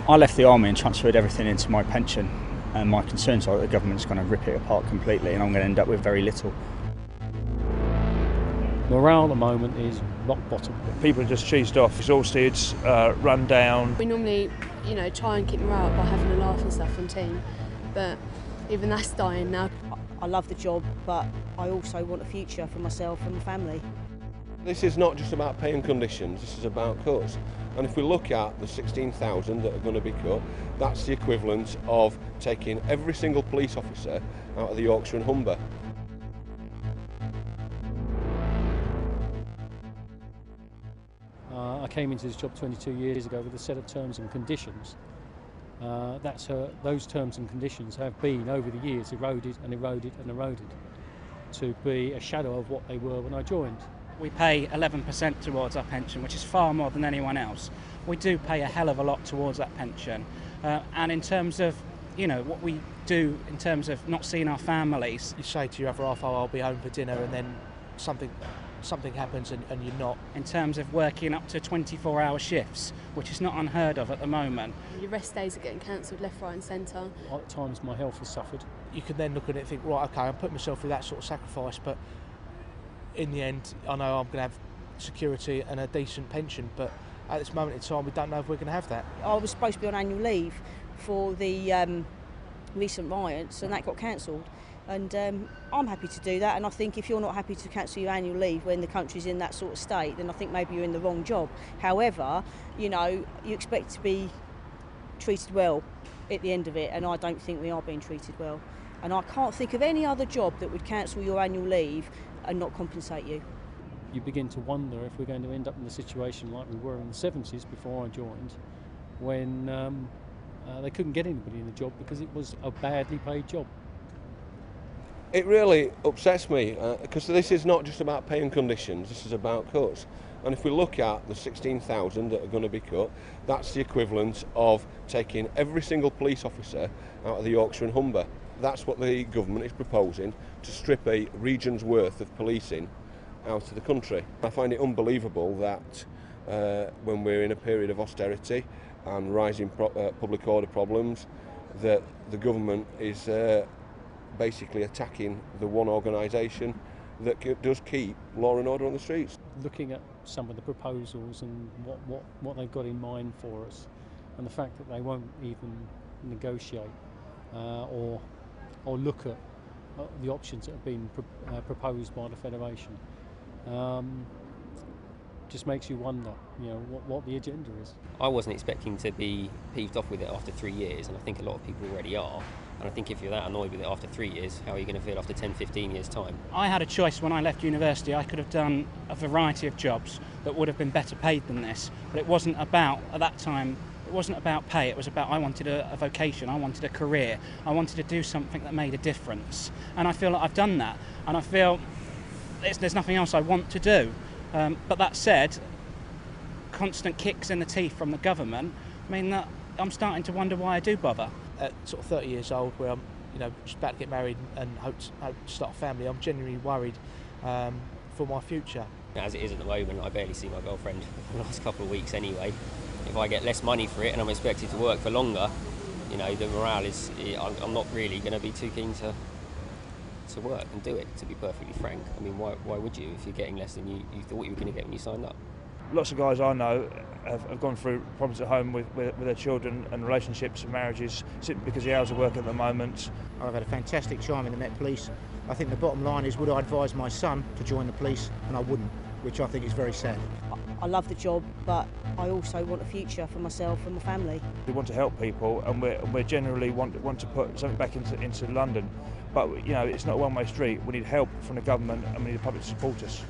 I left the army and transferred everything into my pension, and my concerns are that the government's going to rip it apart completely and I'm going to end up with very little. Morale at the moment is rock bottom. People are just cheesed off, exhausted, run down. We normally, try and keep morale up by having a laugh and stuff on team, but even that's dying now. I love the job, but I also want a future for myself and my family. This is not just about pay and conditions, this is about cuts. And if we look at the 16,000 that are going to be cut, that's the equivalent of taking every single police officer out of the Yorkshire and Humber. I came into this job 22 years ago with a set of terms and conditions. Those terms and conditions have been, over the years, eroded and eroded and eroded to be a shadow of what they were when I joined. We pay 11% towards our pension, which is far more than anyone else. We do pay a hell of a lot towards that pension. And in terms of, what we do in terms of not seeing our families. You say to your other half, I'll be home for dinner, and then something happens and you're not. In terms of working up to 24-hour shifts, which is not unheard of at the moment. Your rest days are getting cancelled left, right and centre. At times my health has suffered. You can then look at it and think, right, okay, I'm putting myself through that sort of sacrifice, but in the end, I know I'm going to have security and a decent pension, but at this moment in time, we don't know if we're going to have that. I was supposed to be on annual leave for the recent riots, and that got cancelled. And I'm happy to do that, and I think if you're not happy to cancel your annual leave when the country's in that sort of state, then I think maybe you're in the wrong job. However, you expect to be treated well at the end of it, and I don't think we are being treated well. And I can't think of any other job that would cancel your annual leave and not compensate you. You begin to wonder if we're going to end up in a situation like we were in the 70s before I joined, when they couldn't get anybody in the job because it was a badly paid job. It really upsets me because this is not just about pay and conditions, this is about cuts. And if we look at the 16,000 that are going to be cut, that's the equivalent of taking every single police officer out of the Yorkshire and Humber. That's what the government is proposing, to strip a region's worth of policing out of the country. I find it unbelievable that when we're in a period of austerity and rising public order problems, that the government is basically attacking the one organisation that does keep law and order on the streets. Looking at some of the proposals and what they've got in mind for us, and the fact that they won't even negotiate or look at the options that have been proposed by the Federation, just makes you wonder, what the agenda is. I wasn't expecting to be peeved off with it after 3 years, and I think a lot of people already are. And I think if you're that annoyed with it after 3 years, how are you going to feel after 10, 15 years' time? I had a choice when I left university. I could have done a variety of jobs that would have been better paid than this, but it wasn't about, at that time, it wasn't about pay. It was about, I wanted a vocation, I wanted a career, I wanted to do something that made a difference. And I feel like I've done that, and I feel there's nothing else I want to do. But that said, constant kicks in the teeth from the government mean that I'm starting to wonder why I do bother. At sort of 30 years old, where I'm just about to get married and hope to start a family, I'm genuinely worried for my future. As it is at the moment, I barely see my girlfriend for the last couple of weeks anyway. If I get less money for it and I'm expected to work for longer, the morale is, I'm not really going to be too keen to work and do it, to be perfectly frank. I mean, why would you if you're getting less than you thought you were going to get when you signed up? Lots of guys I know have gone through problems at home with their children and relationships and marriages simply because the hours of work at the moment. I've had a fantastic time in the Met Police. I think the bottom line is, would I advise my son to join the police? And I wouldn't, which I think is very sad. I love the job, but I also want a future for myself and my family. We want to help people, and we generally want to put something back into London. But it's not a one-way street. We need help from the government, and we need the public to support us.